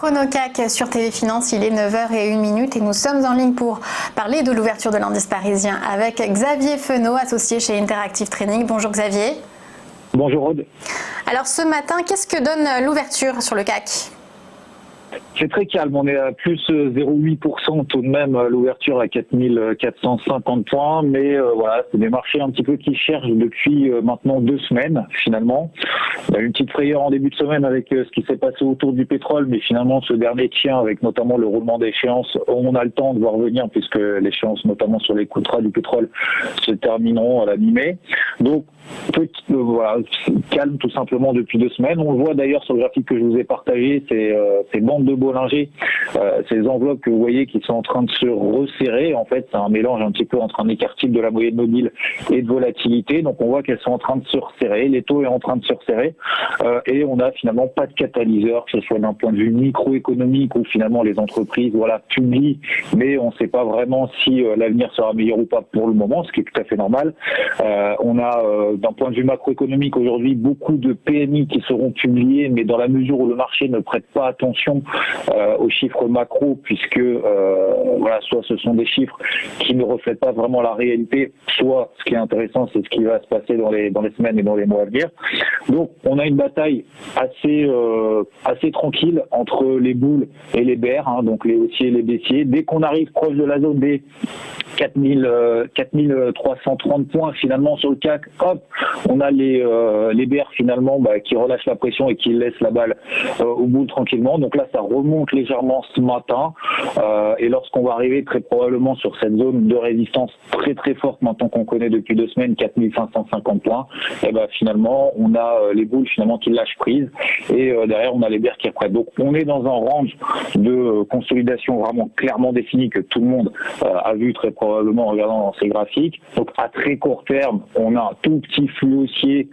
Chrono CAC sur TV Finance, il est 9h01 et nous sommes en ligne pour parler de l'ouverture de l'indice parisien avec Xavier Fenot, associé chez Interactive Trading. Bonjour Xavier. Bonjour Aude. Alors ce matin, qu'est-ce que donne l'ouverture sur le CAC ? C'est très calme, on est à plus 0,8% tout de même, l'ouverture à 4450 points, mais voilà, c'est des marchés un petit peu qui cherchent depuis maintenant 2 semaines finalement. Il y a eu une petite frayeur en début de semaine avec ce qui s'est passé autour du pétrole, mais finalement ce dernier tient avec notamment le roulement d'échéance. On a le temps de voir venir puisque l'échéance notamment sur les contrats du pétrole se termineront à la mi-mai. Donc voilà, calme tout simplement depuis 2 semaines. On le voit d'ailleurs sur le graphique que je vous ai partagé, ces bandes de Bollinger, ces enveloppes que vous voyez qui sont en train de se resserrer. En fait, c'est un mélange un petit peu entre un écart type de la moyenne mobile et de volatilité. Donc on voit qu'elles sont en train de se resserrer, les taux est en train de se resserrer et on n'a finalement pas de catalyseur, que ce soit d'un point de vue microéconomique où finalement les entreprises publient, mais on ne sait pas vraiment si l'avenir sera meilleur ou pas pour le moment, ce qui est tout à fait normal. On a d'un point de vue macroéconomique aujourd'hui beaucoup de PMI qui seront publiés, mais dans la mesure où le marché ne prête pas attention aux chiffres macro, puisque voilà, soit ce sont des chiffres qui ne reflètent pas vraiment la réalité, soit ce qui est intéressant c'est ce qui va se passer dans les semaines et dans les mois à venir. Donc on a une bataille assez tranquille entre les boules et les bears, donc les haussiers et les baissiers. Dès qu'on arrive proche de la zone des 4330 points finalement sur le CAC, hop, on a les bears finalement qui relâchent la pression et qui laissent la balle au bout tranquillement. Donc là ça remonte légèrement ce matin et lorsqu'on va arriver très probablement sur cette zone de résistance très très forte maintenant qu'on connaît depuis 2 semaines, 4550 points, et finalement on a les boules finalement qui lâchent prise et derrière on a les bears qui reprennent. Donc on est dans un range de consolidation vraiment clairement défini que tout le monde a vu très probablement en regardant dans ces graphiques. Donc à très court terme, on a un tout petit flux haussier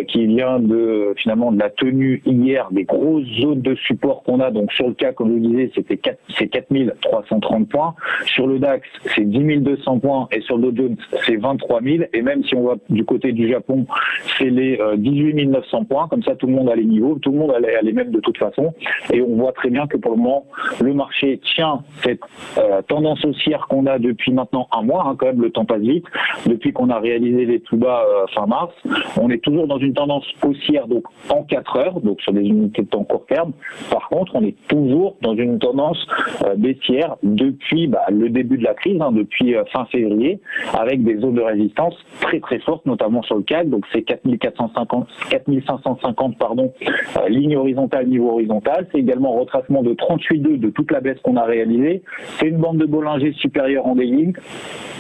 qui vient de finalement de la tenue hier des grosses zones de support qu'on a. Donc sur le CAC, comme je vous disais, c'est 4330 points. Sur le DAX, c'est 10 200 points et sur le Dow Jones, c'est 23 000. Et même si on va du côté du Japon, c'est les 18 900 points. Comme ça, tout le monde a les niveaux, tout le monde a les mêmes de toute façon. Et on voit très bien que pour le moment, le marché tient cette tendance haussière qu'on a depuis maintenant un mois, quand même le temps passe vite, depuis qu'on a réalisé les plus bas fin mars. On est toujours dans une tendance haussière donc en 4 heures, donc sur des unités de temps court terme. Par contre, on est toujours dans une tendance baissière depuis le début de la crise, depuis fin février, avec des zones de résistance très très fortes, notamment sur le CAC. Donc c'est 4550 ligne horizontale, niveau horizontal. C'est également un retracement de 38,2 de toute la baisse qu'on a réalisée. C'est une bande de Bollinger supérieure en daily,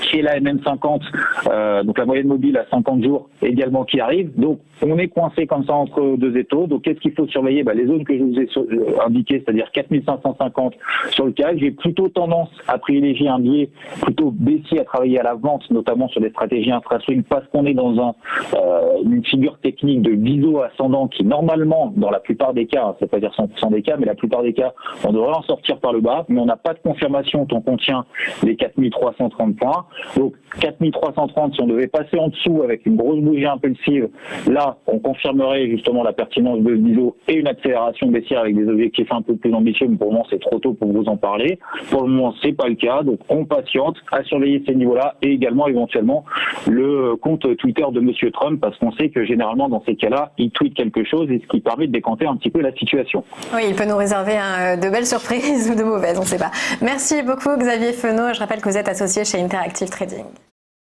qui est la MM50, donc la moyenne mobile à 50 jours également qui arrive. Donc on est coincé comme ça entre 2 étaux. Donc qu'est-ce qu'il faut surveiller ? Les zones que je vous ai indiquées, c'est-à-dire 4550 sur le CAC. J'ai plutôt tendance à privilégier un biais plutôt baissier à travailler à la vente, notamment sur des stratégies intra-swing, parce qu'on est dans une figure technique de biseau ascendant qui normalement, dans la plupart des cas, c'est pas dire 100% des cas, mais la plupart des cas, on devrait en sortir par le bas, mais on n'a pas de confirmation tant qu'on tient les 4330 points. Donc 4330, si on devait passer en dessous avec une grosse bougie impulsive, là on confirmerait justement la pertinence de ce biseau et une accélération baissière avec des objectifs un peu plus ambitieux, mais pour le moment c'est trop tôt pour vous en parler. Pour le moment c'est pas le cas, donc on patiente à surveiller ces niveaux-là et également éventuellement le compte Twitter de Monsieur Trump, parce qu'on sait que généralement dans ces cas-là il tweet quelque chose et ce qui permet de décanter un petit peu la situation. Oui, il peut nous réserver de belles surprises ou de mauvaises, on ne sait pas. Merci beaucoup Xavier Fenot, je rappelle que vous êtes associé chez Interactive Trading.